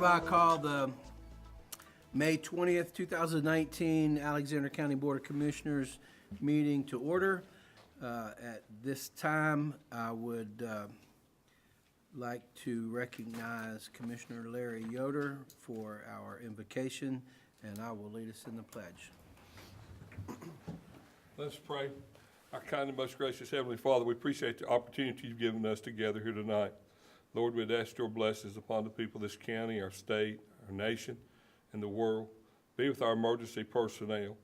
hereby call the May 20th, 2019 Alexander County Board of Commissioners meeting to order. At this time, I would like to recognize Commissioner Larry Yoder for our invocation, and I will lead us in the pledge. Let's pray. Our kind and most gracious Heavenly Father, we appreciate the opportunity you've given us to gather here tonight. Lord, we'd ask your blessings upon the people of this county, our state, our nation, and the world. Be with our emergency personnel.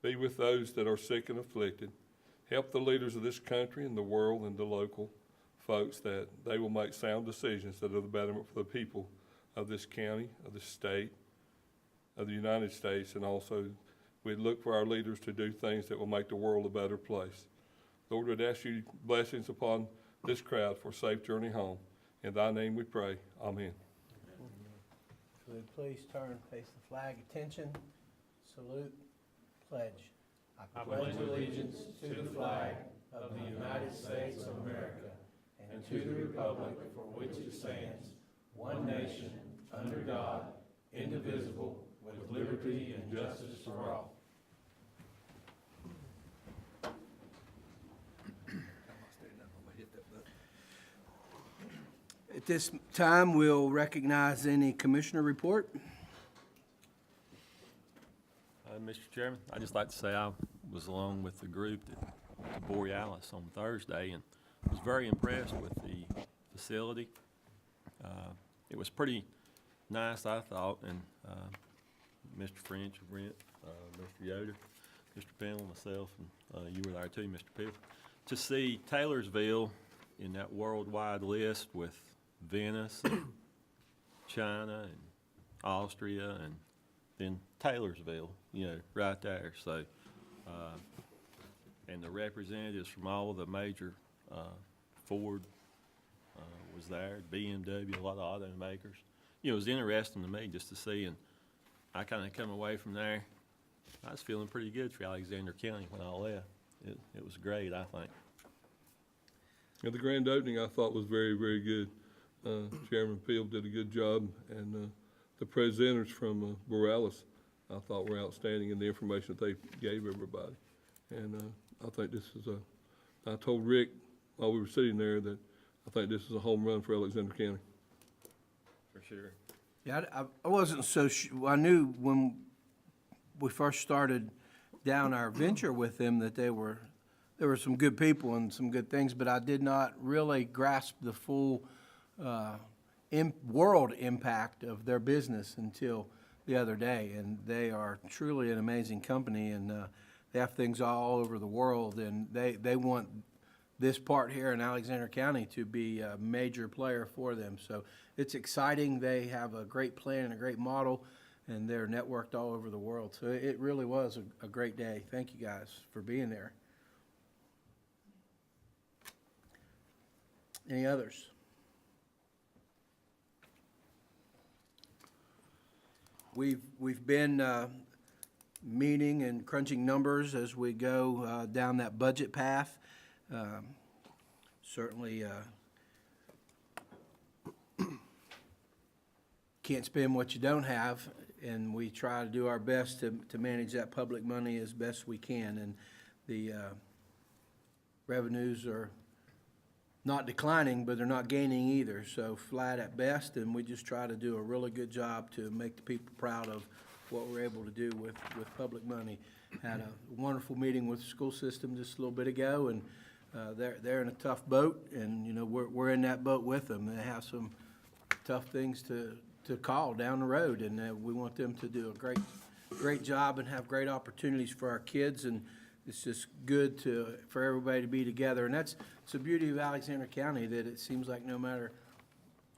Be with those that are sick and afflicted. Help the leaders of this country and the world and the local folks that they will make sound decisions that are the betterment for the people of this county, of the state, of the United States, and also we'd look for our leaders to do things that will make the world a better place. Lord, we'd ask you blessings upon this crowd for a safe journey home. In thy name we pray. Amen. So please turn, face the flag, attention, salute, pledge. I pledge allegiance to the flag of the United States of America and to the republic for which it stands, one nation, under God, indivisible, with liberty and justice for all. At this time, we'll recognize any commissioner report. Mr. Chairman, I'd just like to say I was along with the group to Borealis on Thursday and was very impressed with the facility. It was pretty nice, I thought, and Mr. French, Brent, Mr. Yoder, Mr. Pennell, myself, and you were there too, Mr. Pill, to see Taylorsville in that worldwide list with Venice, and China, and Austria, and then Taylorsville, you know, right there. So, and the representatives from all of the major, Ford was there, BMW, a lot of automakers. You know, it was interesting to me just to see, and I kind of come away from there. I was feeling pretty good for Alexander County when I left. It was great, I think. And the grand opening I thought was very, very good. Chairman Peel did a good job, and the presenters from Borealis I thought were outstanding in the information that they gave everybody. And I think this is I told Rick while we were sitting there that I think this is a home run for Alexander County. For sure. Yeah, I wasn't so sure. I knew when we first started down our venture with them that there were some good people and some good things, but I did not really grasp the full world impact of their business until the other day. And they are truly an amazing company, and they have things all over the world, and they want this part here in Alexander County to be a major player for them. So it's exciting. They have a great plan and a great model, and they're networked all over the world. So it really was a great day. Thank you guys for being there. Any others? We've been meeting and crunching numbers as we go down that budget path. Certainly can't spend what you don't have, and we try to do our best to manage that public money as best we can. And the revenues are not declining, but they're not gaining either, so flat at best, and we just try to do a really good job to make the people proud of what we're able to do with public money. Had a wonderful meeting with the school system just a little bit ago, and they're in a tough boat, and you know we're in that boat with them. They have some tough things to call down the road, and we want them to do a great job and have great opportunities for our kids. And it's just good for everybody to be together, and that's the beauty of Alexander County, that it seems like no matter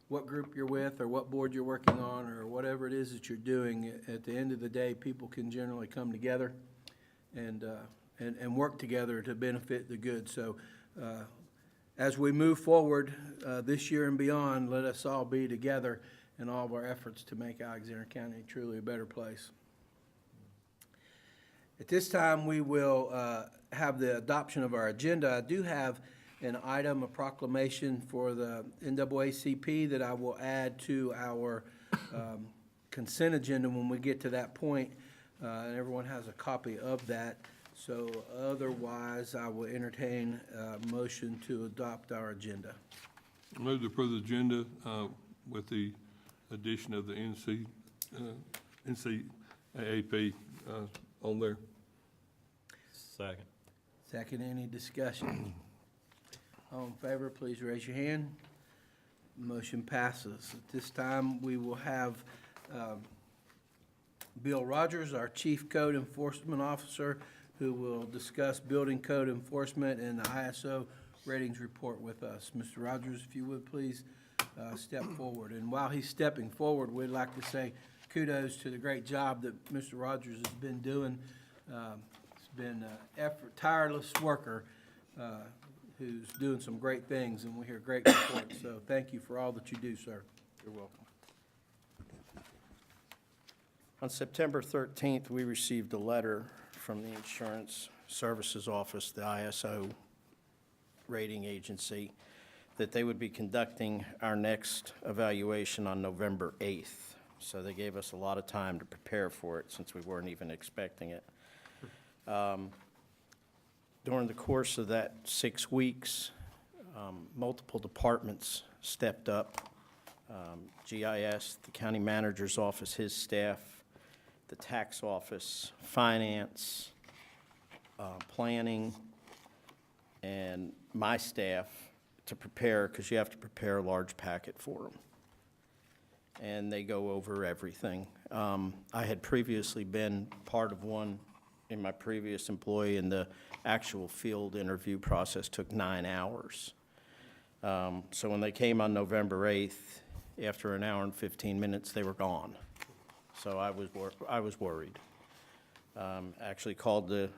what group you're with or what board you're working on or whatever it is that you're doing, at the end of the day, people can generally come together and work together to benefit the good. So as we move forward this year and beyond, let us all be together in all of our efforts to make Alexander County truly a better place. At this time, we will have the adoption of our agenda. I do have an item, a proclamation for the NAACP that I will add to our consent agenda when we get to that point, and everyone has a copy of that. So otherwise, I will entertain a motion to adopt our agenda. Move to approve the agenda with the addition of the NCAAP on there. Second. Second, any discussion? All in favor, please raise your hand. Motion passes. At this time, we will have Bill Rogers, our Chief Code Enforcement Officer, who will discuss building code enforcement and the ISO ratings report with us. Mr. Rogers, if you would please step forward. And while he's stepping forward, we'd like to say kudos to the great job that Mr. Rogers has been doing. He's been an tireless worker who's doing some great things, and we hear great reports. So thank you for all that you do, sir. You're welcome. On September 13th, we received a letter from the Insurance Services Office, the ISO rating agency, that they would be conducting our next evaluation on November 8th. So they gave us a lot of time to prepare for it since we weren't even expecting it. During the course of that 6 weeks, multiple departments stepped up. GIS, the county manager's office, his staff, the tax office, finance, planning, and my staff to prepare, because you have to prepare a large packet for them. And they go over everything. I had previously been part of one in my previous employee, and the actual field interview process took 9 hours. So when they came on November 8th, after an hour and 15 minutes, they were gone. So I was worried. Actually called the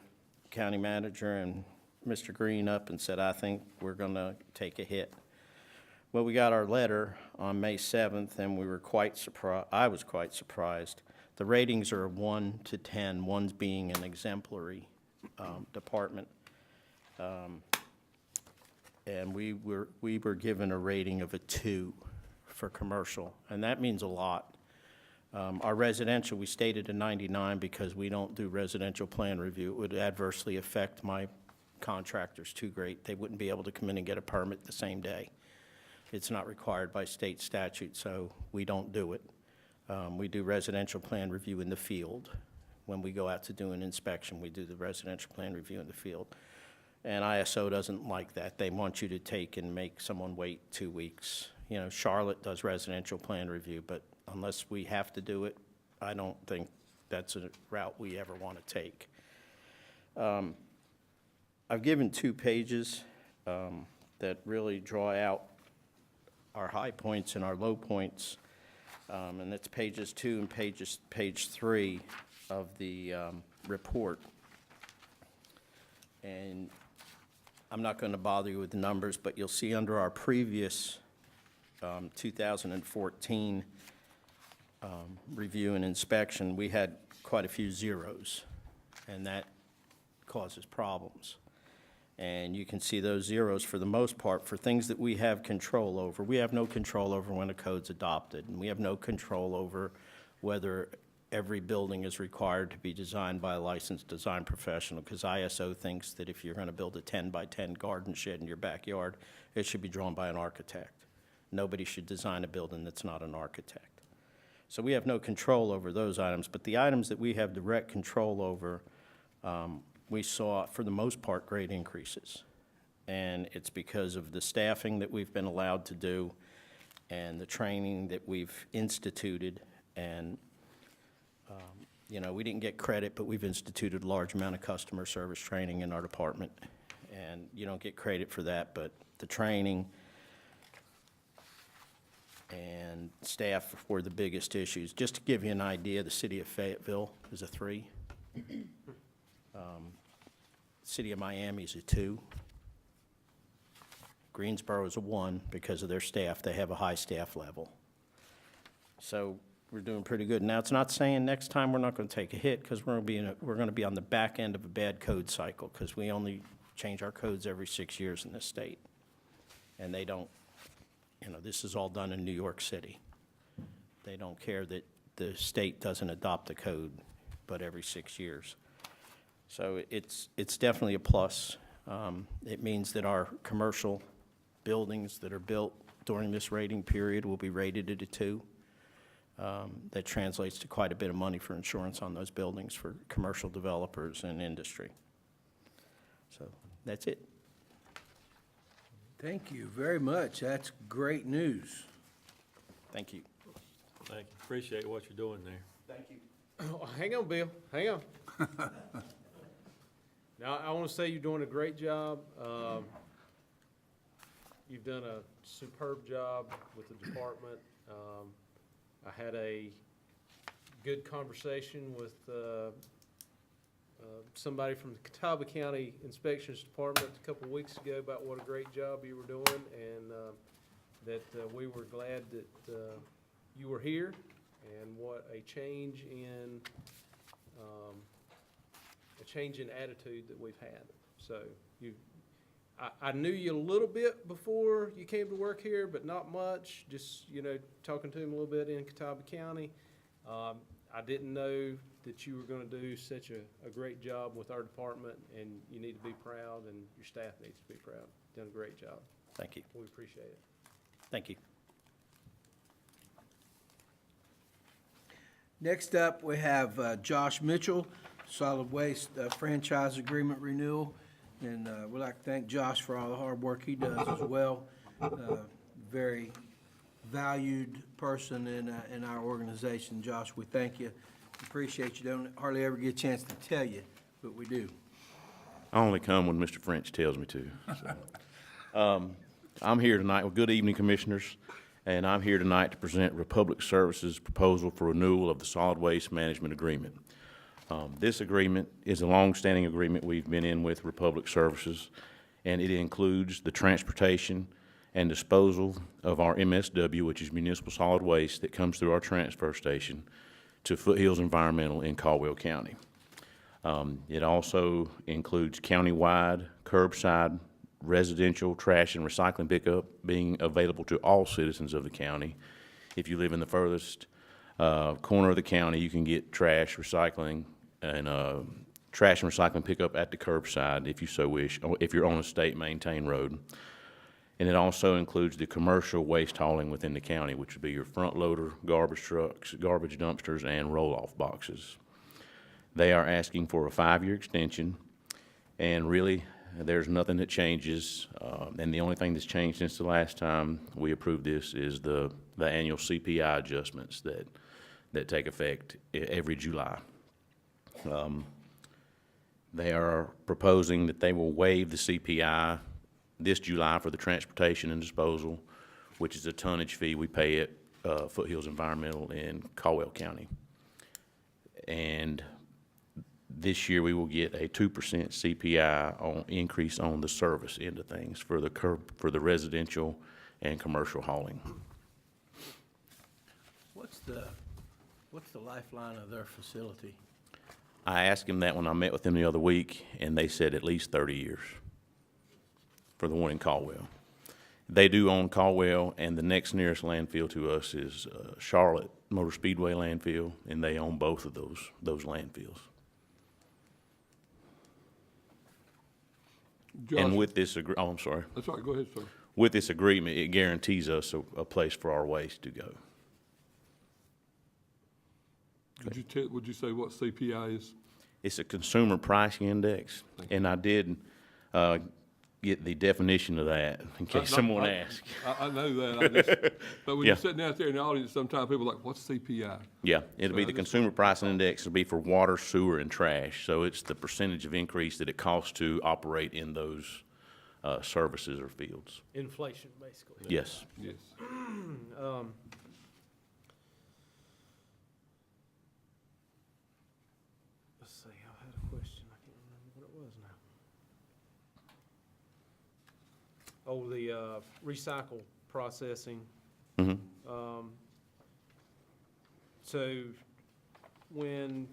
county manager and Mr. Green up and said, I think we're gonna take a hit. Well, we got our letter on May 7th, and we were quite surprised. I was quite surprised. The ratings are 1 to 10, 1 being an exemplary department. And we were given a rating of a 2 for commercial, and that means a lot. Our residential, we stated a 99 because we don't do residential plan review. It would adversely affect my contractors too great. They wouldn't be able to come in and get a permit the same day. It's not required by state statute, so we don't do it. We do residential plan review in the field. When we go out to do an inspection, we do the residential plan review in the field. And ISO doesn't like that. They want you to take and make someone wait 2 weeks. You know, Charlotte does residential plan review, but unless we have to do it, I don't think that's a route we ever want to take. I've given 2 pages that really draw out our high points and our low points, and it's pages 2 and page 3 of the report. And I'm not going to bother you with the numbers, but you'll see under our previous 2014 review and inspection, we had quite a few zeros, and that causes problems. And you can see those zeros, for the most part, for things that we have control over. We have no control over when a code's adopted, and we have no control over whether every building is required to be designed by a licensed design professional, because ISO thinks that if you're going to build a 10 by 10 garden shed in your backyard, it should be drawn by an architect. Nobody should design a building that's not an architect. So we have no control over those items, but the items that we have direct control over, we saw, for the most part, great increases. And it's because of the staffing that we've been allowed to do and the training that we've instituted. And, you know, we didn't get credit, but we've instituted a large amount of customer service training in our department. And you don't get credit for that, but the training and staff were the biggest issues. Just to give you an idea, the city of Fayetteville is a 3. City of Miami is a 2. Greensboro is a 1 because of their staff. They have a high staff level. So we're doing pretty good. Now, it's not saying next time we're not going to take a hit, because we're going to be on the back end of a bad code cycle, because we only change our codes every 6 years in this state. And they don't, you know, this is all done in New York City. They don't care that the state doesn't adopt the code but every 6 years. So it's definitely a plus. It means that our commercial buildings that are built during this rating period will be rated at a 2. That translates to quite a bit of money for insurance on those buildings for commercial developers and industry. So that's it. Thank you very much. That's great news. Thank you. Thank you. Appreciate what you're doing there. Thank you. Oh, hang on, Bill, hang on. Now, I want to say you're doing a great job. You've done a superb job with the department. I had a good conversation with somebody from the Catawba County Inspections Department a couple weeks ago about what a great job you were doing, and that we were glad that you were here, and what a change in attitude that we've had. So I knew you a little bit before you came to work here, but not much. Just, talking to him a little bit in Catawba County. I didn't know that you were going to do such a great job with our department, and you need to be proud, and your staff needs to be proud. Done a great job. Thank you. We appreciate it. Thank you. Next up, we have Josh Mitchell, Solid Waste Franchise Agreement Renewal. And we'd like to thank Josh for all the hard work he does as well. Very valued person in our organization. Josh, we thank you. Appreciate you. Don't hardly ever get a chance to tell you, but we do. I only come when Mr. French tells me to. So. I'm here tonight. Well, good evening, Commissioners, and I'm here tonight to present Republic Services' proposal for renewal of the Solid Waste Management Agreement. This agreement is a long-standing agreement we've been in with Republic Services, and it includes the transportation and disposal of our MSW, which is municipal solid waste that comes through our transfer station, to Foothills Environmental in Caldwell County. It also includes countywide, curbside, residential trash and recycling pickup being available to all citizens of the county. If you live in the furthest corner of the county, you can get trash, recycling, and trash and recycling pickup at the curbside if you so wish, or if you're on a state-maintained road. And it also includes the commercial waste hauling within the county, which would be your front loader, garbage trucks, garbage dumpsters, and roll-off boxes. They are asking for a 5-year extension, and really, there's nothing that changes. And the only thing that's changed since the last time we approved this is the annual CPI adjustments that take effect every July. They are proposing that they will waive the CPI this July for the transportation and disposal, which is a tonnage fee we pay at Foothills Environmental in Caldwell County. And this year we will get a 2% CPI increase on the service end of things for the residential and commercial hauling. What's the lifeline of their facility? I asked him that when I met with them the other week, and they said at least 30 years for the one in Caldwell. They do own Caldwell, and the next nearest landfill to us is Charlotte Motor Speedway landfill, and they own both of those landfills. Josh, And with this, I'm sorry. that's all right, go ahead, sir. With this agreement, it guarantees us a place for our waste to go. Would you say what CPI is? It's a consumer pricing index, and I did get the definition of that in case someone asks. I know that, but when Yeah. you're sitting out there in the audience, sometimes people are like, what's CPI? Yeah, it'll be So the this- consumer pricing index. It'll be for water, sewer, and trash. So it's the percentage of increase that it costs to operate in those services or fields. Inflation, basically. Yes. Yes. Let's see, I had a question, I can't remember what it was now. Oh, the recycle processing. Mhm. So when,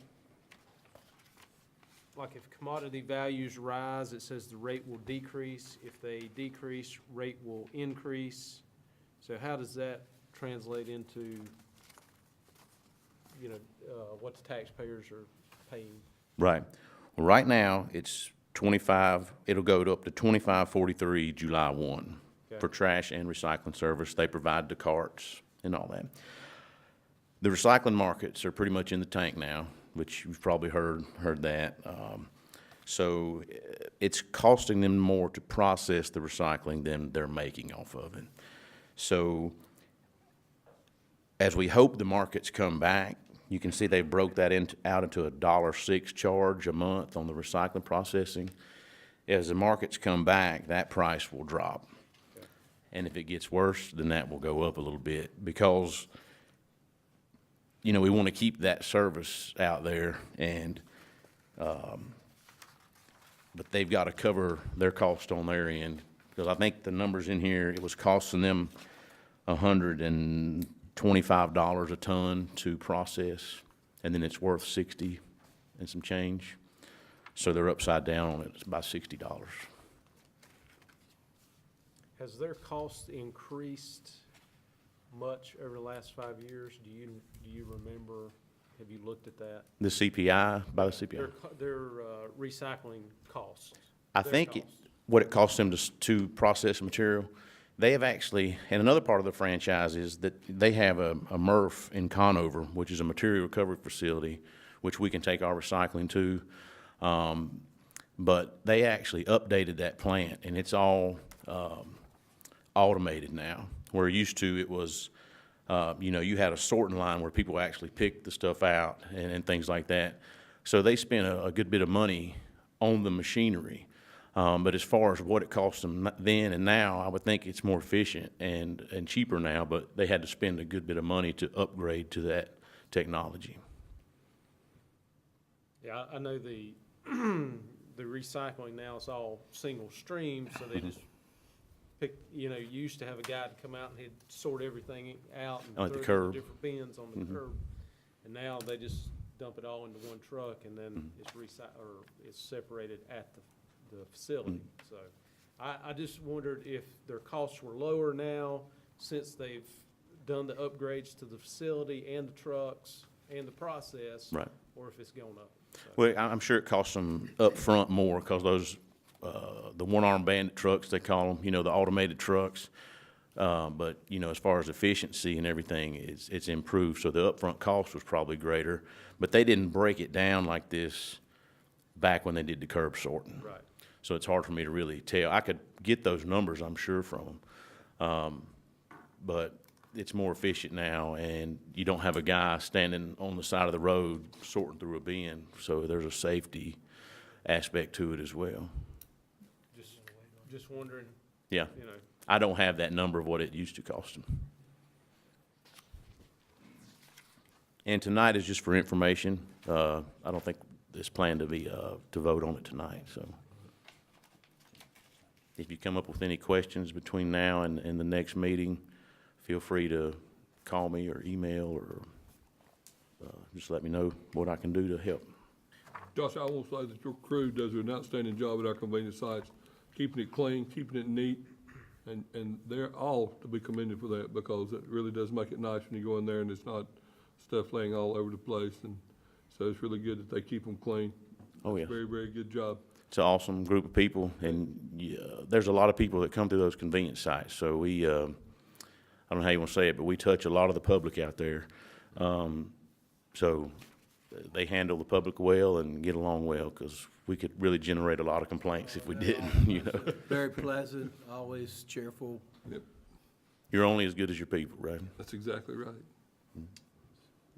like if commodity values rise, it says the rate will decrease. If they decrease, rate will increase. So how does that translate into you know, what the taxpayers are paying. Right. Well, right now, it's 25, it'll go to up to 25.43 July 1 for Okay. trash and recycling service. They provide the carts and all that. The recycling markets are pretty much in the tank now, which you've probably heard that. So it's costing them more to process the recycling than they're making off of it. So as we hope the markets come back, you can see they broke that out into a $1.06 charge a month on the recycling processing. As the markets come back, that price will drop. And if it gets worse, then that will go up a little bit because, you know, we want to keep that service out there and, but they've got to cover their cost on their end. Because I think the numbers in here, it was costing them $125 a ton to process, and then it's worth 60 and some change. So they're upside down on it, it's about $60. Has their cost increased much over the last 5 years? Do you remember, have you looked at that? The CPI, by the CPI. Their recycling costs. I their think costs. what it costs them to process material, they have actually, and another part of the franchise is that they have a MRF in Conover, which is a material recovery facility, which we can take our recycling to. But they actually updated that plant, and it's all automated now. Where used to, it was, you know, you had a sorting line where people actually picked the stuff out and things like that. So they spent a good bit of money on the machinery. But as far as what it cost them then and now, I would think it's more efficient and cheaper now, but they had to spend a good bit of money to upgrade to that technology. Yeah, I know the, the recycling now is all single stream, so they just pick, you know, you used to have a guy to come out and he'd sort everything out and Oh, at the throw it in curb. different bins on the curb. And now they just dump it all into one truck and then it's or it's separated at the facility. So I just wondered if their costs were lower now since they've done the upgrades to the facility and the trucks and the process. Right. Or if it's gone up. So, Well, I'm sure it costs them up front more because those, the one-armed bandit trucks, they call them, you know, the automated trucks. But, you know, as far as efficiency and everything, it's improved. So the upfront cost was probably greater, but they didn't break it down like this back when they did the curb sorting. right. So it's hard for me to really tell. I could get those numbers, I'm sure, from them. But it's more efficient now, and you don't have a guy standing on the side of the road sorting through a bin. So there's a safety aspect to it as well. Just wondering, Yeah. you know, I don't have that number of what it used to cost them. And tonight is just for information. I don't think it's planned to be, to vote on it tonight, so. If you come up with any questions between now and the next meeting, feel free to call me or email or, just let me know what I can do to help. Josh, I will say that your crew does an outstanding job at our convenience sites, keeping it clean, keeping it neat, and they're all to be commended for that, because it really does make it nice when you go in there and it's not stuff laying all over the place, and so it's really good that they keep them clean. Oh, yeah. Very, very good job. It's an awesome group of people, and there's a lot of people that come through those convenience sites. So we, I don't know how you want to say it, but we touch a lot of the public out there. So they handle the public well and get along well, because we could really generate a lot of complaints if we didn't, you know. Very pleasant, always cheerful. Yep, You're only as good as your people, right? that's exactly right.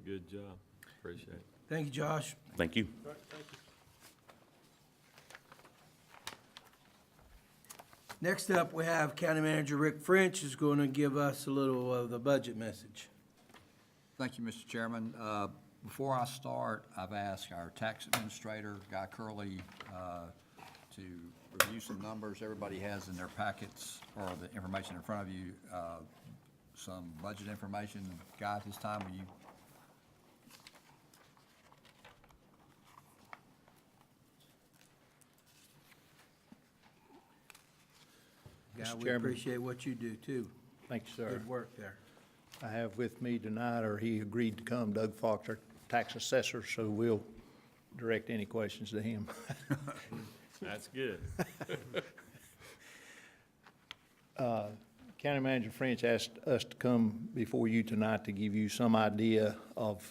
Good job. Appreciate it. Thank you, Josh. Thank you. all right, thank you. Next up, we have County Manager Rick French is going to give us a little of the budget message. Thank you, Mr. Chairman. Before I start, I've asked our tax administrator, Guy Curley, to review some numbers everybody has in their packets or the information in front of you, some budget information. Guy, at this time, will you? Guy, Mr. we Chairman. appreciate what you do, too. Thank you, sir. Good work there. I have with me tonight, or he agreed to come, Doug Faulkner, tax assessor, so we'll direct any questions to him. That's good. County Manager French asked us to come before you tonight to give you some idea of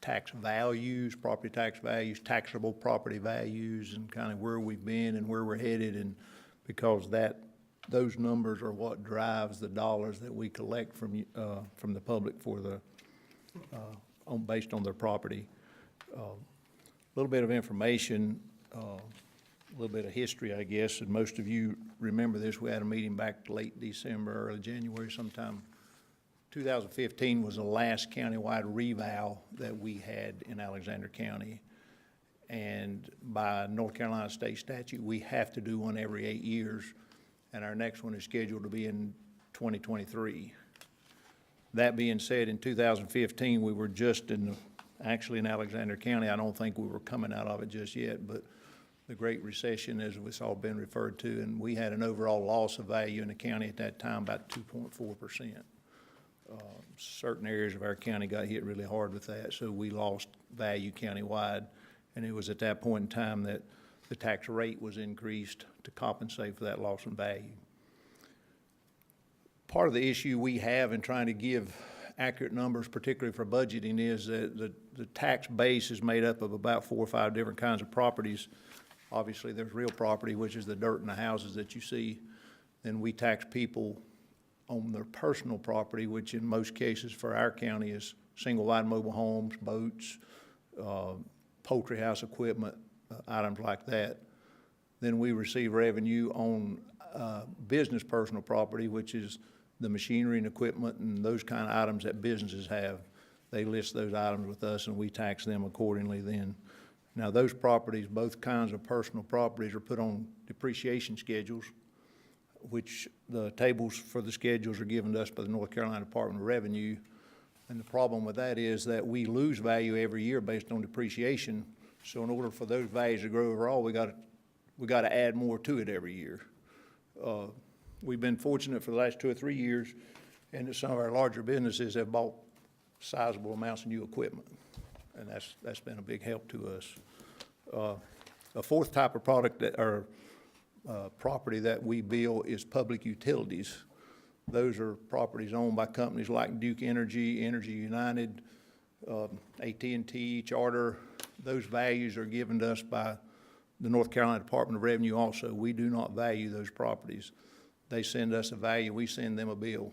tax values, property tax values, taxable property values, and kind of where we've been and where we're headed, and because those numbers are what drives the dollars that we collect from the public for the, based on their property. A little bit of information, a little bit of history, I guess, and most of you remember this. We had a meeting back late December, early January sometime. 2015 was the last countywide revow that we had in Alexander County. And by North Carolina state statute, we have to do one every 8 years, and our next one is scheduled to be in 2023. That being said, in 2015, we were just actually in Alexander County. I don't think we were coming out of it just yet, but the Great Recession, as it's all been referred to, and we had an overall loss of value in the county at that time, about 2.4%. Certain areas of our county got hit really hard with that, so we lost value countywide. And it was at that point in time that the tax rate was increased to compensate for that loss in value. Part of the issue we have in trying to give accurate numbers, particularly for budgeting, is that the tax base is made up of about 4 or 5 different kinds of properties. Obviously, there's real property, which is the dirt in the houses that you see. Then we tax people on their personal property, which in most cases for our county is single-wide mobile homes, boats, poultry house equipment, items like that. Then we receive revenue on business personal property, which is the machinery and equipment and those kind of items that businesses have. They list those items with us and we tax them accordingly then. Now, those properties, both kinds of personal properties, are put on depreciation schedules, which the tables for the schedules are given to us by the North Carolina Department of Revenue. And the problem with that is that we lose value every year based on depreciation. So in order for those values to grow overall, we got to add more to it every year. We've been fortunate for the last 2 or 3 years, and that some of our larger businesses have bought sizable amounts of new equipment, and that's been a big help to us. A fourth type of product property that we bill is public utilities. Those are properties owned by companies like Duke Energy, Energy United, AT&T, Charter. Those values are given to us by the North Carolina Department of Revenue also. We do not value those properties. They send us a value, we send them a bill.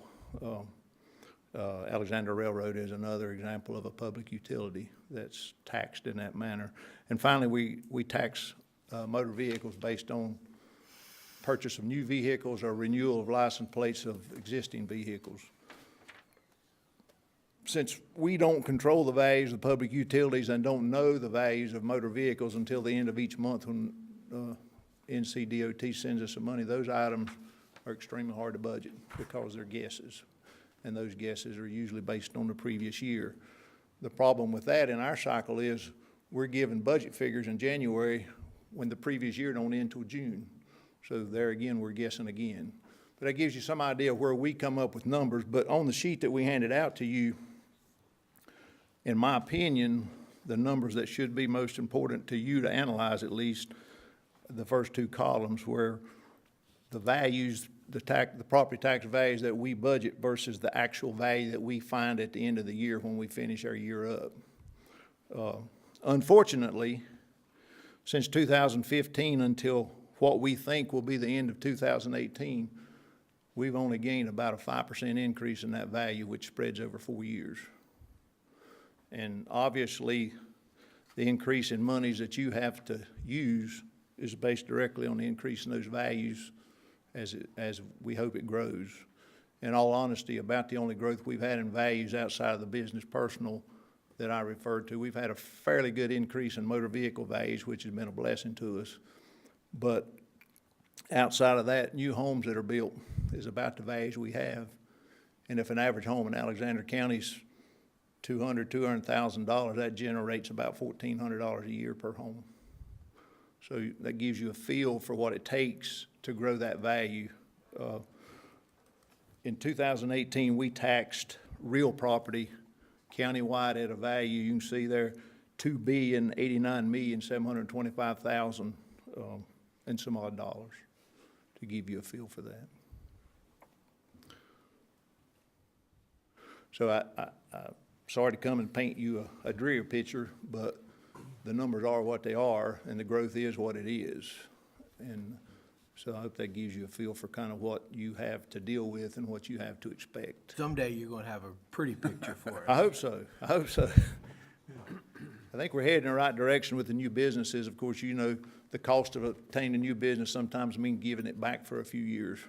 Alexander Railroad is another example of a public utility that's taxed in that manner. And finally, we tax motor vehicles based on purchase of new vehicles or renewal of license plates of existing vehicles. Since we don't control the values of public utilities and don't know the values of motor vehicles until the end of each month when NCDOT sends us some money, those items are extremely hard to budget because they're guesses. And those guesses are usually based on the previous year. The problem with that in our cycle is we're given budget figures in January when the previous year don't end till June. So there again, we're guessing again. But that gives you some idea of where we come up with numbers. But on the sheet that we handed out to you, in my opinion, the numbers that should be most important to you to analyze, at least the first 2 columns, where the values, the property tax values that we budget versus the actual value that we find at the end of the year when we finish our year up. Unfortunately, since 2015 until what we think will be the end of 2018, we've only gained about a 5% increase in that value, which spreads over 4 years. And obviously, the increase in monies that you have to use is based directly on the increase in those values as we hope it grows. In all honesty, about the only growth we've had in values outside of the business personal that I referred to, we've had a fairly good increase in motor vehicle values, which has been a blessing to us. But outside of that, new homes that are built is about the values we have. And if an average home in Alexander County's $200,000, that generates about $1,400 a year per home. So that gives you a feel for what it takes to grow that value. In 2018, we taxed real property Countywide at a value, you can see there, $2,089,725,000, and some odd dollars, to give you a feel for that. So I'm sorry to come and paint you a dreary picture, but the numbers are what they are, and the growth is what it is. And so I hope that gives you a feel for kind of what you have to deal with and what you have to expect. Someday you're gonna have a pretty picture for I us. hope so. I hope so. I think we're heading in the right direction with the new businesses. Of course, you know, the cost of obtaining a new business sometimes means giving it back for a few years.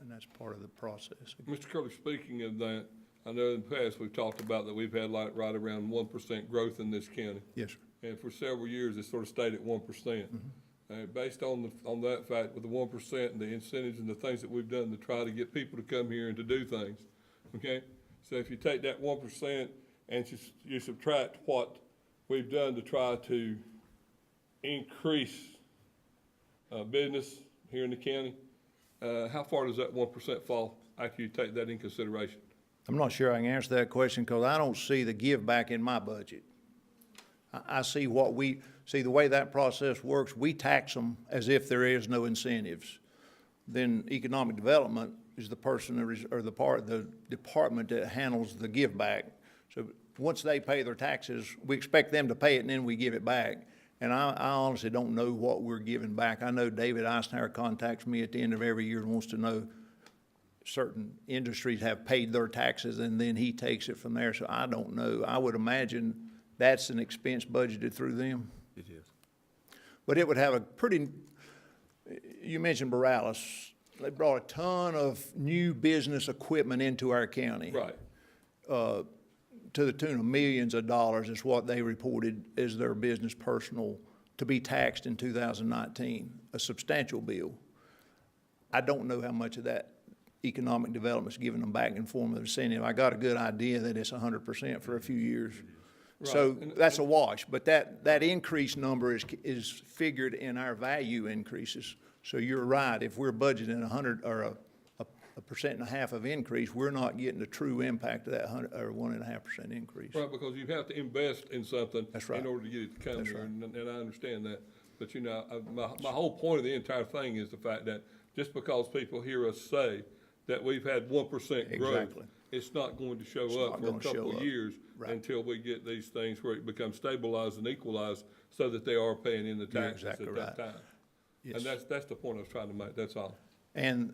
And that's part of the process. Mr. Curley, speaking of that, I know in the past, we've talked about that we've had like right around 1% growth in this county. Yes, sir. And for several years, it sort of stayed at 1%. Based on that fact, with the 1% and the incentives and the things that we've done to try to get people to come here and to do things, okay? So if you take that 1% and you subtract what we've done to try to increase business here in the county, how far does that 1% fall after you take that in consideration? I'm not sure I can answer that question because I don't see the give back in my budget. I see the way that process works, we tax them as if there is no incentives. Then economic development is the person or the department that handles the give back. So once they pay their taxes, we expect them to pay it and then we give it back. And I honestly don't know what we're giving back. I know David Eisenhower contacts me at the end of every year and wants to know certain industries have paid their taxes and then he takes it from there. So I don't know. I would imagine that's an expense budgeted through them. It is. But it would have a pretty, you mentioned Borealis. They brought a ton of new business equipment into our county. Right. To the tune of millions of dollars is what they reported as their business personal to be taxed in 2019, a substantial bill. I don't know how much of that economic development's giving them back in form of incentive. I got a good idea that it's 100% for a few years. So Right. that's a wash, but that increase number is figured in our value increases. So you're right, if we're budgeting 100 or a 1.5% of increase, we're not getting the true impact of that 1.5% increase. Right, because you have to invest in something. That's right. In order to get it to come That's here, right. and I understand that. But you know, my whole point of the entire thing is the fact that just because people hear us say that we've had 1% growth, Exactly. it's not going to show It's up not for a gonna show couple of up. years Right. until we get these things where it becomes stabilized and equalized so that they are paying in the You're taxes exactly at that right. time. Yes. And that's the point I was trying to make, that's all. And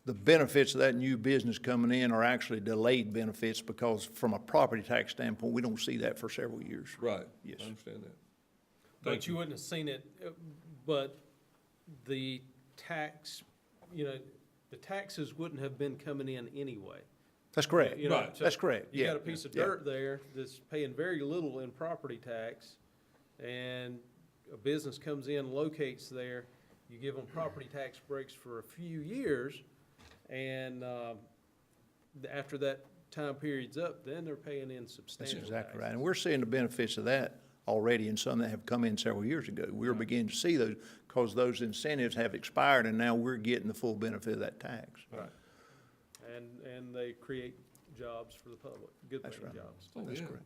the benefits of that new business coming in are actually delayed benefits because from a property tax standpoint, we don't see that for several years. Right. Yes. I understand that. But Thank you you. wouldn't have seen it, but the tax, the taxes wouldn't have been coming in anyway. That's correct. You know, Right. so That's correct. You Yeah. got a piece of Yeah. dirt there that's paying very little in property tax, and a business comes in, locates there, you give them property tax breaks for a few years, and, after that time period's up, then they're paying in That's substantial exactly right. taxes. And we're seeing the benefits of that already in some that have come in several years ago. We're beginning to see those because those incentives have expired and now we're getting the full benefit of that tax. Right. And they create jobs for the public, good That's paying right. jobs. Oh, That's yeah. correct.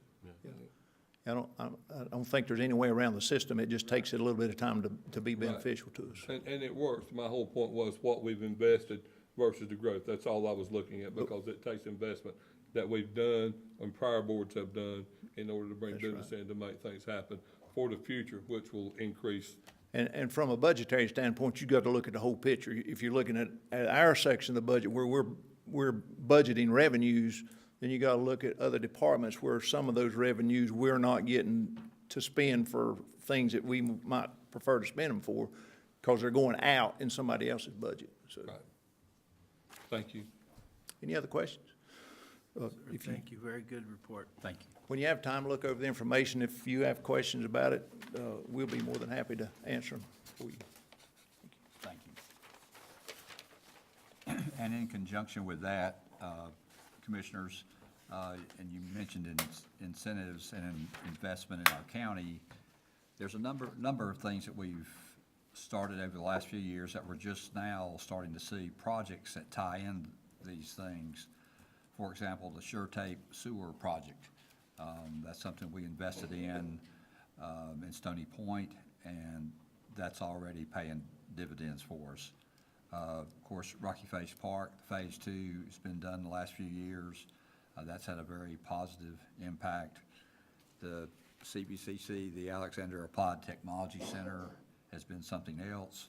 I don't think there's any way around the system. It just takes it a little bit of time to be beneficial to us. And it works. My whole point was what we've invested versus the growth. That's all I was looking at, because it takes investment that we've done and prior boards have done in order to bring That's business in to make things happen for the future, which will increase. And from a budgetary standpoint, you got to look at the whole picture. If you're looking at our section of the budget where we're budgeting revenues, then you got to look at other departments where some of those revenues we're not getting to spend for things that we might prefer to spend them for because they're going out in somebody else's budget. So, Right. Thank you. any other questions? Thank you, very good report. Thank you. When you have time to look over the information, if you have questions about it, we'll be more than happy to answer them for you. Thank you. And in conjunction with that, Commissioners, and you mentioned incentives and investment in our county, there's a number of things that we've started over the last few years that we're just now starting to see projects that tie in these things. For example, the Sure Tape Sewer Project. That's something we invested in Stony Point, and that's already paying dividends for us. Of course, Rocky Face Park, Phase 2, has been done the last few years. That's had a very positive impact. The CBCC, the Alexander Applied Technology Center, has been something else.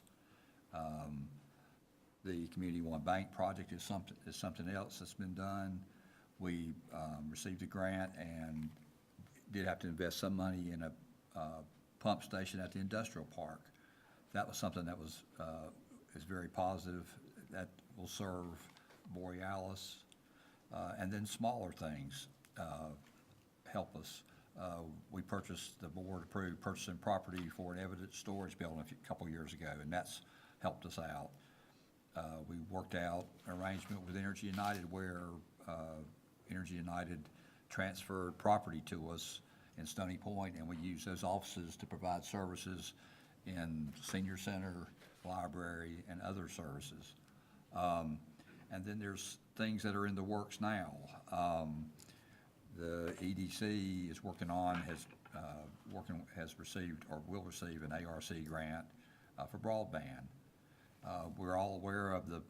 The Community One Bank project is something else that's been done. We received a grant and did have to invest some money in a pump station at the industrial park. That was something that was is very positive. That will serve Borealis. And then smaller things help us. We purchased, the board approved purchasing property for an evidence storage building a couple years ago, and that's helped us out. We worked out an arrangement with Energy United where Energy United transferred property to us in Stony Point, and we use those offices to provide services in senior center, library, and other services. And then there's things that are in the works now. The EDC is working on, has received or will receive an ARC grant for broadband. We're all aware of the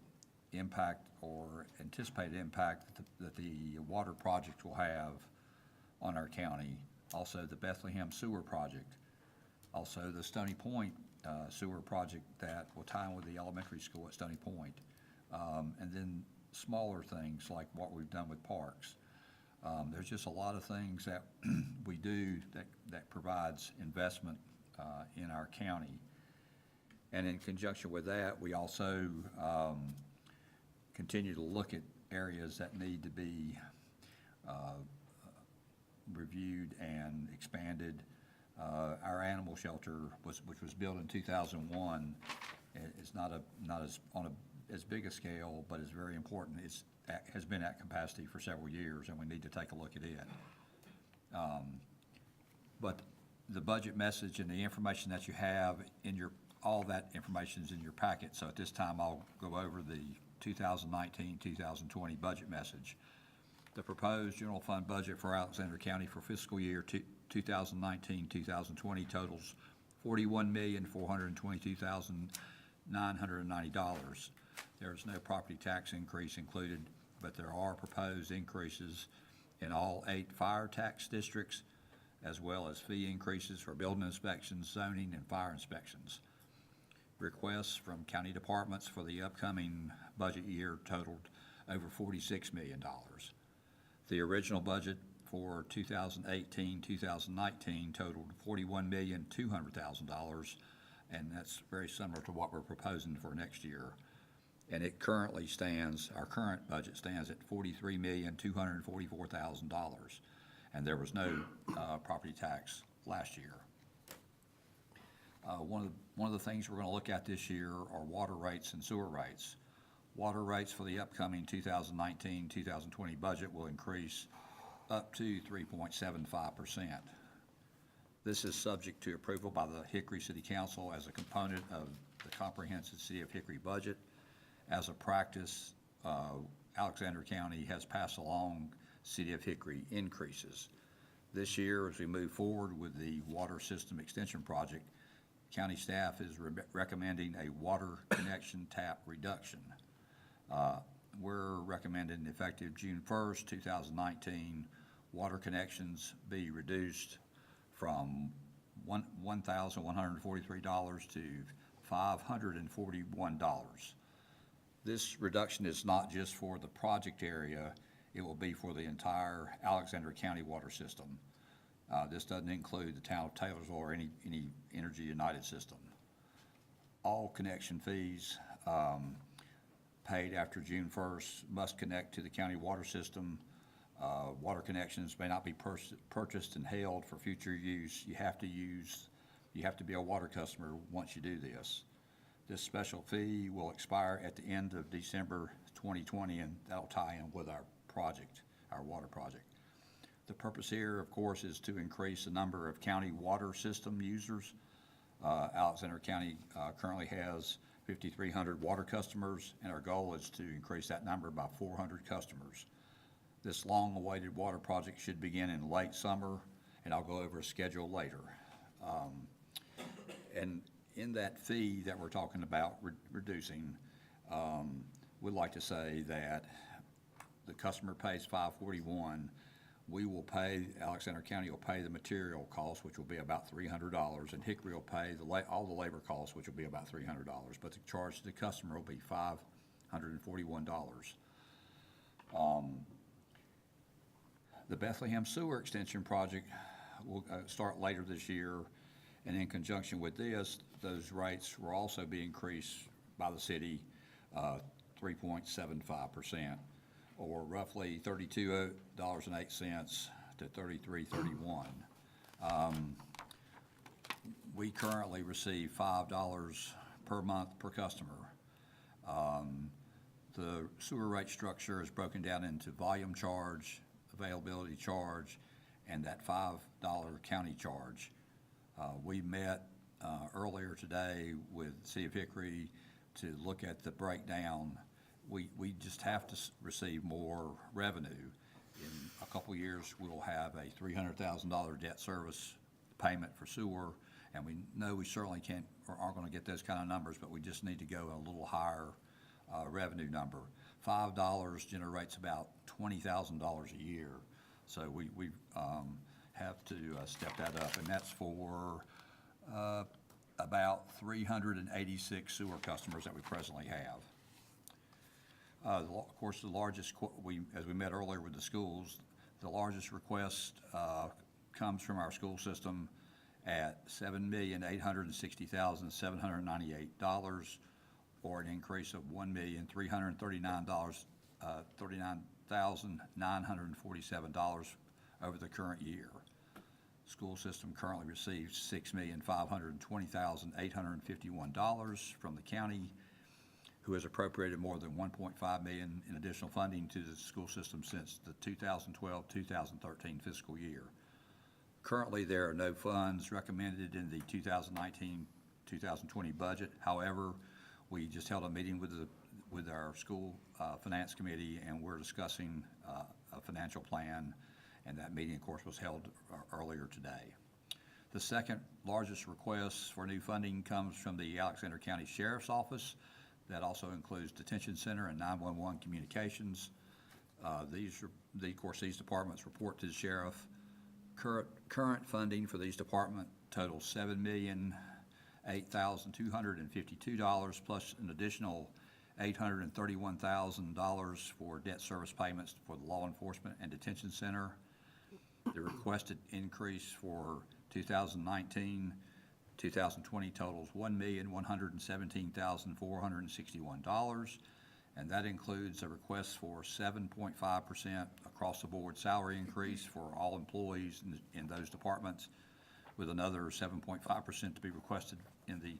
impact or anticipated impact that the water project will have on our county. Also, the Bethlehem Sewer Project. Also, the Stony Point Sewer Project that will tie in with the elementary school at Stony Point. And then smaller things like what we've done with parks. There's just a lot of things that we do that provides investment in our county. And in conjunction with that, we also continue to look at areas that need to be reviewed and expanded. Our animal shelter, which was built in 2001, is not as big a scale, but is very important. Has been at capacity for several years, and we need to take a look at it. But the budget message and the information that you have in all that information is in your packet. So at this time, I'll go over the 2019-2020 budget message. The proposed general fund budget for Alexander County for fiscal year 2019-2020 totals $41,422,990. There is no property tax increase included, but there are proposed increases in all 8 fire tax districts, as well as fee increases for building inspections, zoning, and fire inspections. Requests from county departments for the upcoming budget year totaled over $46 million. The original budget for 2018-2019 totaled $41,200,000, and that's very similar to what we're proposing for next year. And it currently stands, our current budget stands at $43,244,000, and there was no property tax last year. One of the things we're going to look at this year are water rates and sewer rates. Water rates for the upcoming 2019-2020 budget will increase up to 3.75%. This is subject to approval by the Hickory City Council as a component of the comprehensive City of Hickory budget. As a practice, Alexander County has passed along City of Hickory increases. This year, as we move forward with the water system extension project, county staff is recommending a water connection tap reduction. We're recommending effective June 1st, 2019, water connections be reduced from $1,143 to $541. This reduction is not just for the project area, it will be for the entire Alexander County water system. This doesn't include the town of Taylorsville or any Energy United system. All connection fees paid after June 1st must connect to the county water system. Water connections may not be purchased and held for future use. You have to be a water customer once you do this. This special fee will expire at the end of December 2020, and that'll tie in with our project, our water project. The purpose here, of course, is to increase the number of county water system users. Alexander County currently has 5,300 water customers, and our goal is to increase that number by 400 customers. This long-awaited water project should begin in late summer, and I'll go over a schedule later. And in that fee that we're talking about reducing, we'd like to say that the customer pays $541. We will pay, Alexander County will pay the material costs, which will be about $300, and Hickory will pay all the labor costs, which will be about $300. But the charge to the customer will be $541. The Bethlehem Sewer Extension Project will start later this year, and in conjunction with this, those rates will also be increased by the city 3.75%, or roughly $32.08 to $33.31. We currently receive $5 per month per customer. The sewer rate structure is broken down into volume charge, availability charge, and that $5 county charge. We met earlier today with the City of Hickory to look at the breakdown. We just have to receive more revenue. In a couple of years, we'll have a $300,000 debt service payment for sewer, and we know we certainly can't, or aren't gonna get those kind of numbers, but we just need to go a little higher revenue number. $5 generates about $20,000 a year, so we have to step that up, and that's for about 386 sewer customers that we presently have. Of course, the largest, as we met earlier with the schools, the largest request comes from our school system at $7,860,798, or an increase of $1,339,947 over the current year. School system currently receives $6,520,851 from the county, who has appropriated more than $1.5 million in additional funding to the school system since the 2012-2013 fiscal year. Currently, there are no funds recommended in the 2019-2020 budget. However, we just held a meeting with our school finance committee, and we're discussing a financial plan, and that meeting, of course, was held earlier today. The second largest request for new funding comes from the Alexander County Sheriff's Office. That also includes detention center and 911 communications. Of course, these departments report to the sheriff. Current funding for these departments totals $7,008,252, plus an additional $831,000 for debt service payments for the law enforcement and detention center. The requested increase for 2019-2020 totals $1,117,461, and that includes a request for 7.5% across-the-board salary increase for all employees in those departments, with another 7.5% to be requested in the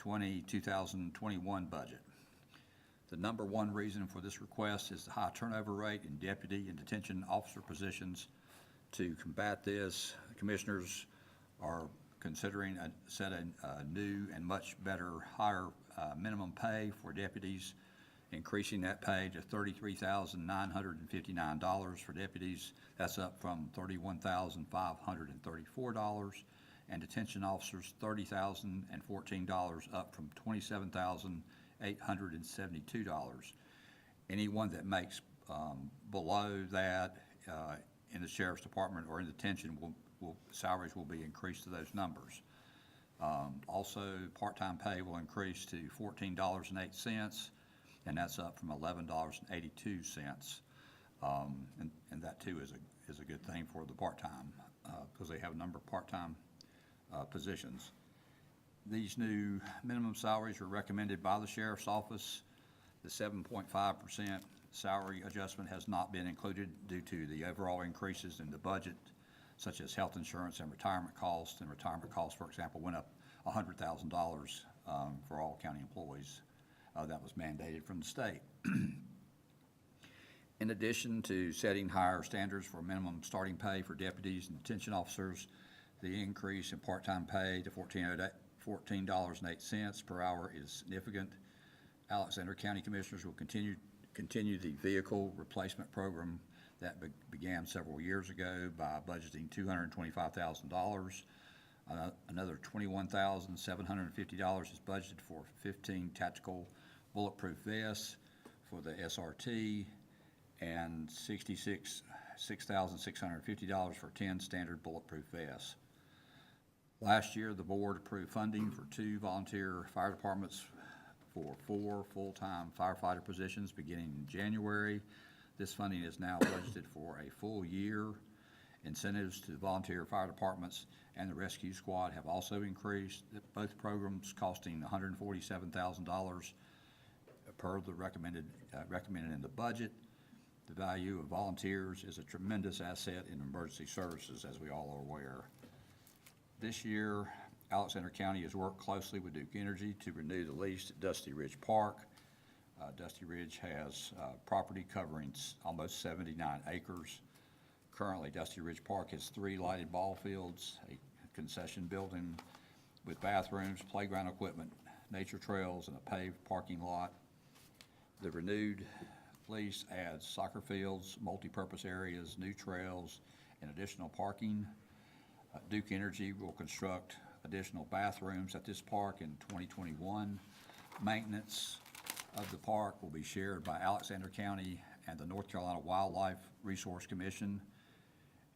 2020-2021 budget. The number one reason for this request is the high turnover rate in deputy and detention officer positions. To combat this, commissioners are considering setting a new and much better, higher minimum pay for deputies, increasing that pay to $33,959 for deputies. That's up from $31,534, and detention officers, $30,014, up from $27,872. Anyone that makes below that in the sheriff's department or in detention salaries will be increased to those numbers. Also, part-time pay will increase to $14.08, and that's up from $11.82. And that too is a good thing for the part-time, because they have a number of part-time positions. These new minimum salaries were recommended by the sheriff's office. The 7.5% salary adjustment has not been included due to the overall increases in the budget, such as health insurance and retirement costs. And retirement costs, for example, went up $100,000 for all county employees. That was mandated from the state. In addition to setting higher standards for minimum starting pay for deputies and detention officers, the increase in part-time pay to $14.08 per hour is significant. Alexander County Commissioners will continue continue the vehicle replacement program that began several years ago by budgeting $225,000. Another $21,750 is budgeted for 15 tactical bulletproof vests for the SRT, and $6,650 for 10 standard bulletproof vests. Last year, the board approved funding for 2 volunteer fire departments for 4 full-time firefighter positions beginning in January. This funding is now budgeted for a full year. Incentives to the volunteer fire departments and the rescue squad have also increased, both programs costing $147,000 per the recommended in the budget. The value of volunteers is a tremendous asset in emergency services, as we all are aware. This year, Alexander County has worked closely with Duke Energy to renew the lease at Dusty Ridge Park. Dusty Ridge has property covering almost 79 acres. Currently, Dusty Ridge Park has 3 lighted ball fields, a concession building with bathrooms, playground equipment, nature trails, and a paved parking lot. The renewed lease adds soccer fields, multi-purpose areas, new trails, and additional parking. Duke Energy will construct additional bathrooms at this park in 2021. Maintenance of the park will be shared by Alexander County and the North Carolina Wildlife Resource Commission.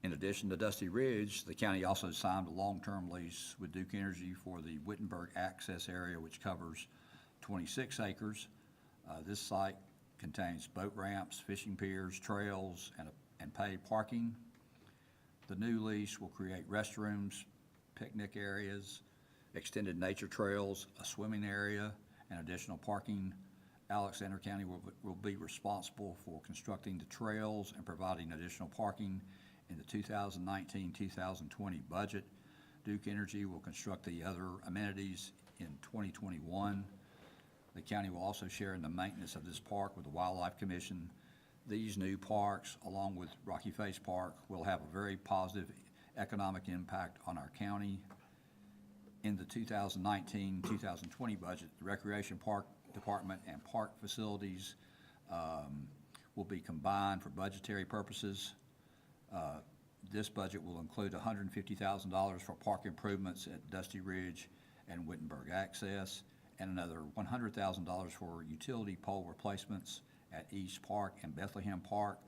In addition to Dusty Ridge, the county also signed a long-term lease with Duke Energy for the Wittenberg access area, which covers 26 acres. This site contains boat ramps, fishing piers, trails, and paved parking. The new lease will create restrooms, picnic areas, extended nature trails, a swimming area, and additional parking. Alexander County will be responsible for constructing the trails and providing additional parking in the 2019-2020 budget. Duke Energy will construct the other amenities in 2021. The county will also share in the maintenance of this park with the Wildlife Commission. These new parks, along with Rocky Face Park, will have a very positive economic impact on our county. In the 2019-2020 budget, the Recreation Park Department and park facilities will be combined for budgetary purposes. This budget will include $150,000 for park improvements at Dusty Ridge and Wittenberg Access, and another $100,000 for utility pole replacements at East Park and Bethlehem Park.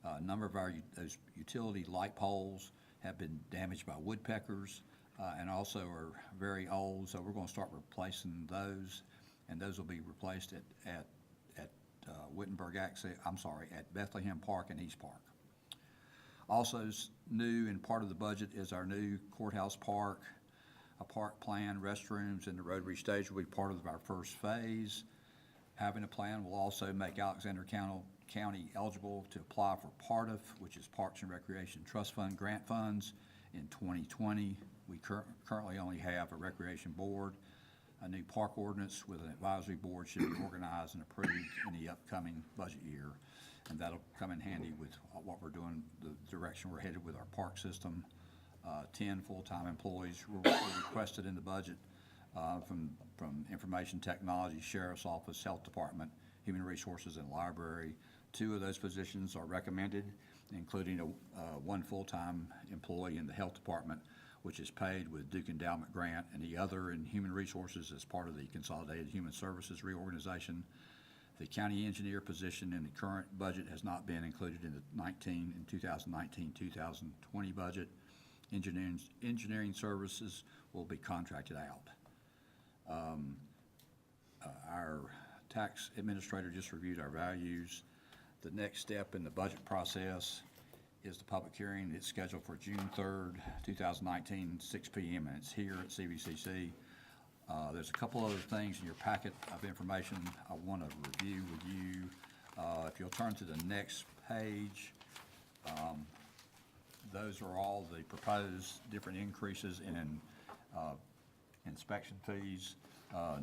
A number of those utility light poles have been damaged by woodpeckers and also are very old, so we're going to start replacing those, and those will be replaced at Wittenberg Access, at Bethlehem Park and East Park. Also new and part of the budget is our new courthouse park. A park plan, restrooms, and the Rotary Stage will be part of our first phase. Having a plan will also make Alexander County eligible to apply for PARTF, which is Parks and Recreation Trust Fund grant funds, in 2020. We currently only have a recreation board. A new park ordinance with an advisory board should be organized and approved in the upcoming budget year, and that'll come in handy with what we're doing, the direction we're headed with our park system. 10 full-time employees were requested in the budget from Information Technology, Sheriff's Office, Health Department, Human Resources, and Library. 2 of those positions are recommended, including one full-time employee in the Health Department, which is paid with Duke Endowment Grant, and the other in Human Resources as part of the Consolidated Human Services reorganization. The county engineer position in the current budget has not been included in the 2019-2020 budget. Engineering services will be contracted out. Our tax administrator just reviewed our values. The next step in the budget process is the public hearing. It's scheduled for June 3rd, 2019, 6 p.m., and it's here at CVCC. There's a couple other things in your packet of information I want to review with you. If you'll turn to the next page, those are all the proposed different increases in inspection fees.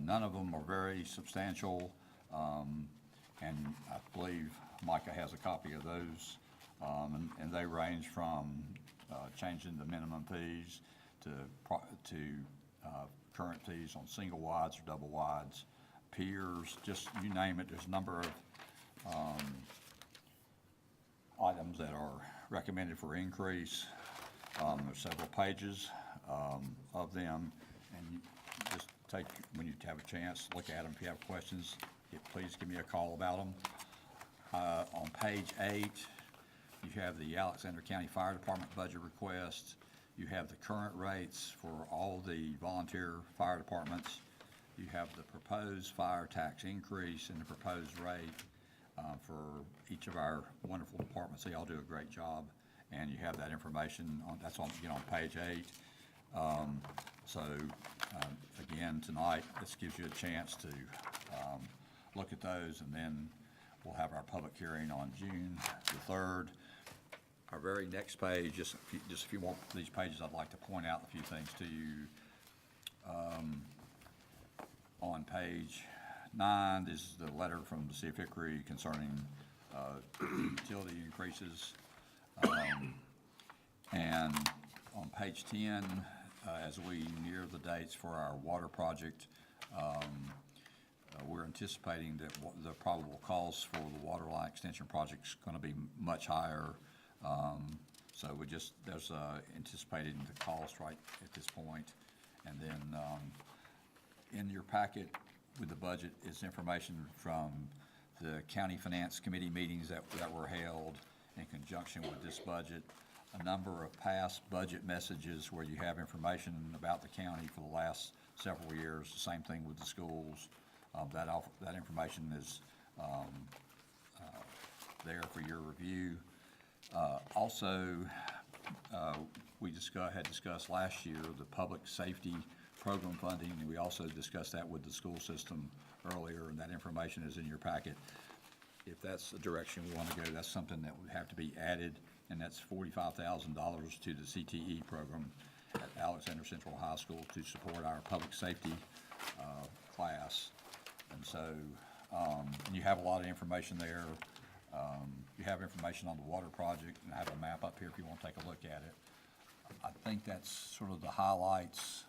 None of them are very substantial, and I believe Micah has a copy of those, and they range from changing the minimum fees to current fees on single wides or double wides, piers, just you name it. There's a number of items that are recommended for increase. There's several pages of them, and you just take, when you have a chance, look at them. If you have questions, please give me a call about them. On page 8, you have the Alexander County Fire Department budget request. You have the current rates for all the volunteer fire departments. You have the proposed fire tax increase and the proposed rate for each of our wonderful departments. They all do a great job, and you have that information on, that's on, again, on page 8. Again, tonight, this gives you a chance to look at those, and then we'll have our public hearing on June the 3rd. Our very next page, just a few more of these pages, I'd like to point out a few things to you. On page 9, this is the letter from the City of Hickory concerning utility increases. And on page 10, as we near the dates for our water project, we're anticipating that the probable cost for the water line extension project is going to be much higher. So there's anticipating the cost right at this point. And then in your packet with the budget is information from the County Finance Committee meetings that were held in conjunction with this budget. A number of past budget messages where you have information about the county for the last several years. The same thing with the schools. That information is there for your review. Also, we had discussed last year the public safety program funding, and we also discussed that with the school system earlier, and that information is in your packet. If that's the direction we want to go, that's something that would have to be added, and that's $45,000 to the CTE program at Alexander Central High School to support our public safety class. And so, and you have a lot of information there. You have information on the water project, and I have a map up here if you want to take a look at it. I think that's sort of the highlights,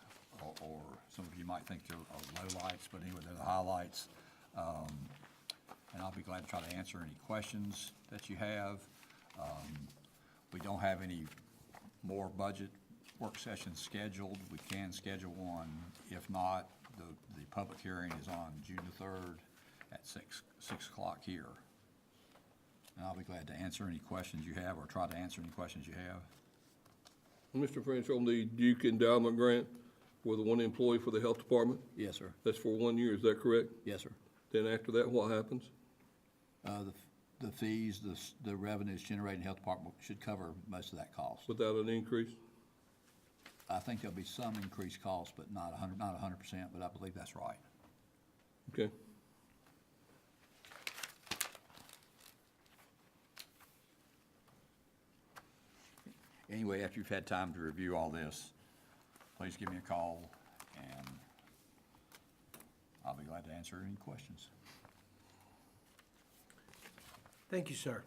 or some of you might think they're lowlights, but anyway, they're the highlights. And I'll be glad to try to answer any questions that you have. We don't have any more budget work sessions scheduled. We can schedule one. If not, the public hearing is on June the 3rd at 6 o'clock here. And I'll be glad to answer any questions you have, or try to answer any questions you have. Mr. French, on the Duke Endowment Grant for the one employee for the health department, Yes, sir. that's for 1 year, is that correct? Yes, sir. Then after that, what happens? The fees, the revenues generated in the health department should cover most of that cost. Without an increase? I think there'll be some increased cost, but not 100%, but I believe that's right. Okay. Anyway, after you've had time to review all this, please give me a call, and I'll be glad to answer any questions. Thank you, sir.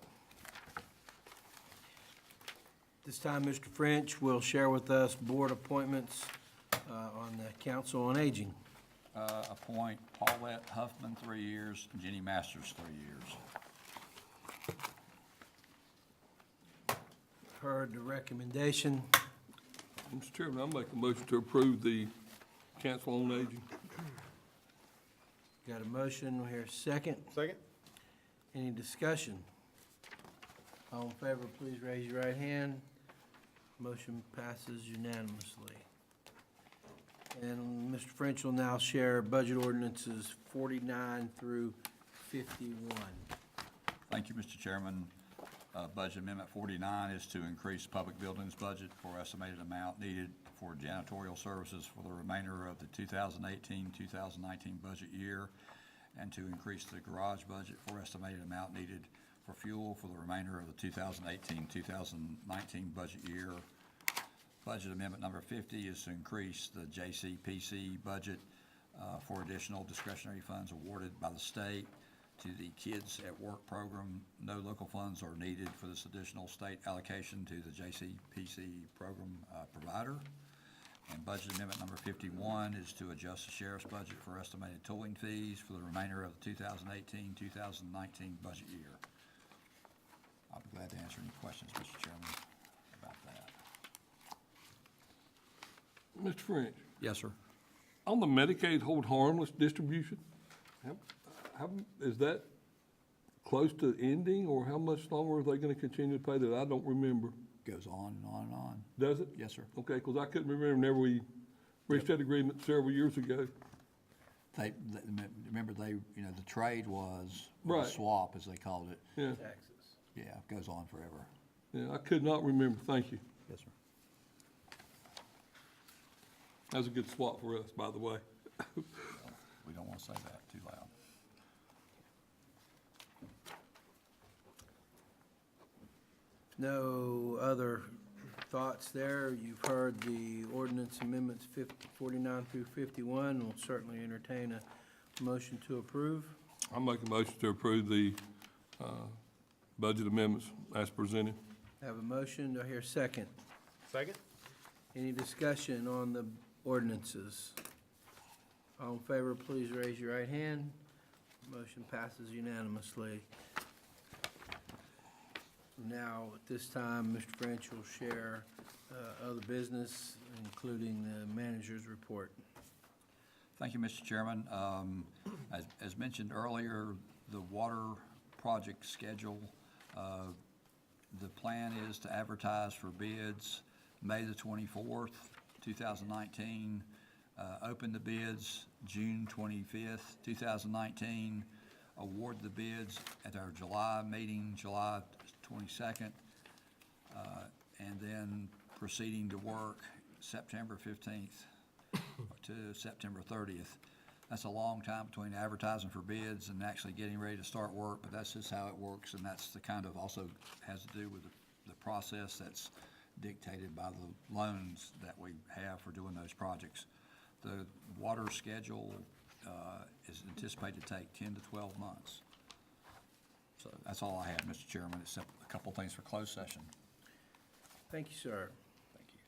This time, Mr. French will share with us board appointments on the Council on Aging. Appoint Paulette Huffman, 3 years, and Jenny Masters, 3 years. Heard the recommendation. Mr. Chairman, I'll make a motion to approve the Council on Aging. Got a motion, we hear a second. Second? Any discussion? All in favor, please raise your right hand. Motion passes unanimously. And Mr. French will now share budget ordinances 49 through 51. Thank you, Mr. Chairman. Budget Amendment 49 is to increase public buildings budget for estimated amount needed for janitorial services for the remainder of the 2018-2019 budget year, and to increase the garage budget for estimated amount needed for fuel for the remainder of the 2018-2019 budget year. Budget Amendment number 50 is to increase the JCPC budget for additional discretionary funds awarded by the state to the Kids at Work program. No local funds are needed for this additional state allocation to the JCPC program provider. And budget amendment number 51 is to adjust the sheriff's budget for estimated tolling fees for the remainder of the 2018-2019 budget year. I'll be glad to answer any questions, Mr. Chairman, about that. Mr. French, Yes, sir. on the Medicaid hold harmless distribution, is that close to ending, or how much longer are they gonna continue to pay that? I don't remember. Goes on and on and on. Does it? Yes, sir. Okay, because I couldn't remember whenever we reached that agreement several years ago. Remember the trade was a Right. swap, as they called it. Yeah, Taxes. Yeah, it goes on forever. yeah, I could not remember. Thank you. Yes, sir. That was a good swap for us, by the way. We don't want to say that too loud. No other thoughts there. You've heard the ordinance amendments 49 through 51. We'll certainly entertain a motion to approve. I'll make a motion to approve the budget amendments as presented. Have a motion. Do I hear a second? Second? Any discussion on the ordinances? All in favor, please raise your right hand. Motion passes unanimously. Now, at this time, Mr. French will share other business, including the manager's report. Thank you, Mr. Chairman. As mentioned earlier, the water project schedule, the plan is to advertise for bids May the 24th, 2019, open the bids June 25th, 2019, award the bids at our July meeting, July 22nd, and then proceeding to work September 15th to September 30th. That's a long time between advertising for bids and actually getting ready to start work, but that's just how it works, and that's the kind of, also has to do with the process that's dictated by the loans that we have for doing those projects. The water schedule is anticipated to take 10 to 12 months. So that's all I have, Mr. Chairman, except a couple things for closed session. Thank you, sir. Thank you.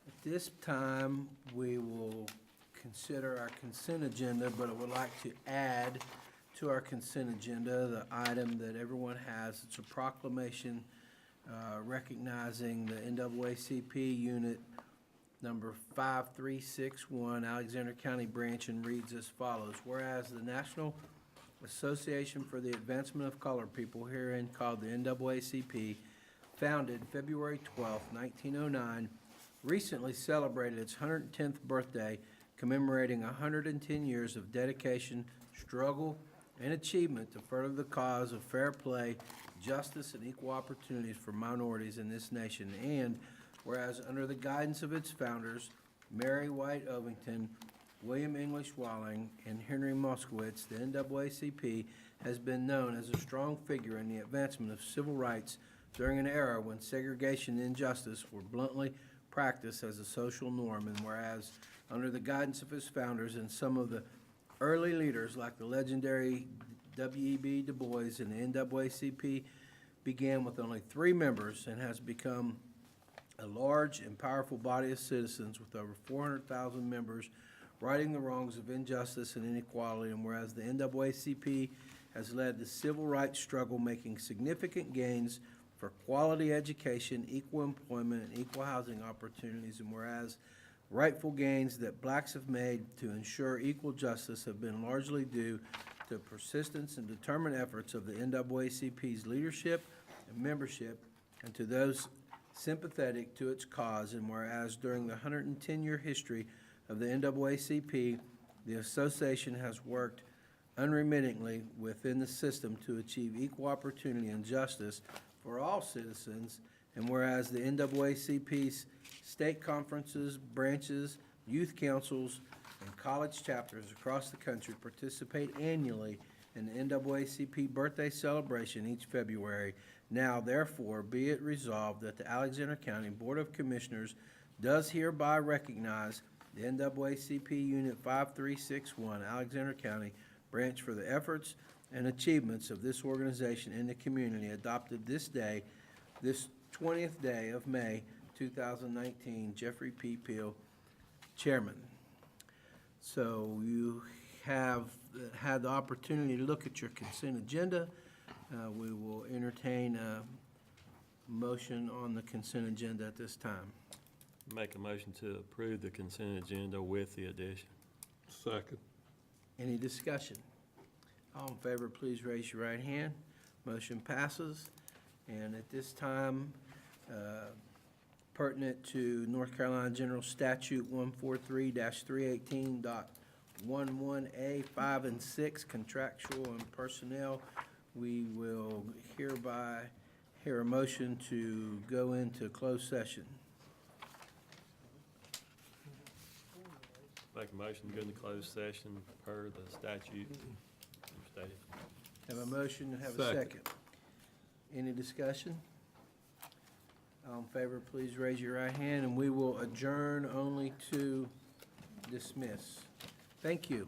At this time, we will consider our consent agenda, but I would like to add to our consent agenda the item that everyone has. It's a proclamation recognizing the NAACP Unit Number 5361, Alexander County Branch, and reads as follows. Whereas the National Association for the Advancement of Colored People, herein called the NAACP, founded February 12, 1909, recently celebrated its 110th birthday, commemorating 110 years of dedication, struggle, and achievement to further the cause of fair play, justice, and equal opportunities for minorities in this nation. And whereas under the guidance of its founders, Mary White Ovington, William English Walling, and Henry Moskowitz, the NAACP has been known as a strong figure in the advancement of civil rights during an era when segregation and injustice were bluntly practiced as a social norm. And whereas under the guidance of its founders and some of the early leaders like the legendary W.E.B. Du Bois and the NAACP began with only 3 members and has become a large and powerful body of citizens with over 400,000 members righting the wrongs of injustice and inequality. And whereas the NAACP has led the civil rights struggle, making significant gains for quality education, equal employment, and equal housing opportunities. And whereas rightful gains that blacks have made to ensure equal justice have been largely due to persistence and determined efforts of the NAACP's leadership and membership, and to those sympathetic to its cause. And whereas during the 110-year history of the NAACP, the association has worked unremittingly within the system to achieve equal opportunity and justice for all citizens. And whereas the NAACP's state conferences, branches, youth councils, and college chapters across the country participate annually in the NAACP birthday celebration each February. Now, therefore, be it resolved that the Alexander County Board of Commissioners does hereby recognize the NAACP Unit 5361, Alexander County Branch, for the efforts and achievements of this organization in the community, adopted this day, this 20th day of May 2019, Jeffrey P. Peel, Chairman. So you have had the opportunity to look at your consent agenda. We will entertain a motion on the consent agenda at this time. Make a motion to approve the consent agenda with the addition. Second. Any discussion? All in favor, please raise your right hand. Motion passes. And at this time, pertinent to North Carolina General Statute 143-318.11A, 5 and 6, contractual and personnel, we will hereby hear a motion to go into closed session. Make a motion to go into closed session per the statute stated. Have a motion, have a Second. second. Any discussion? All in favor, please raise your right hand, and we will adjourn only to dismiss. Thank you.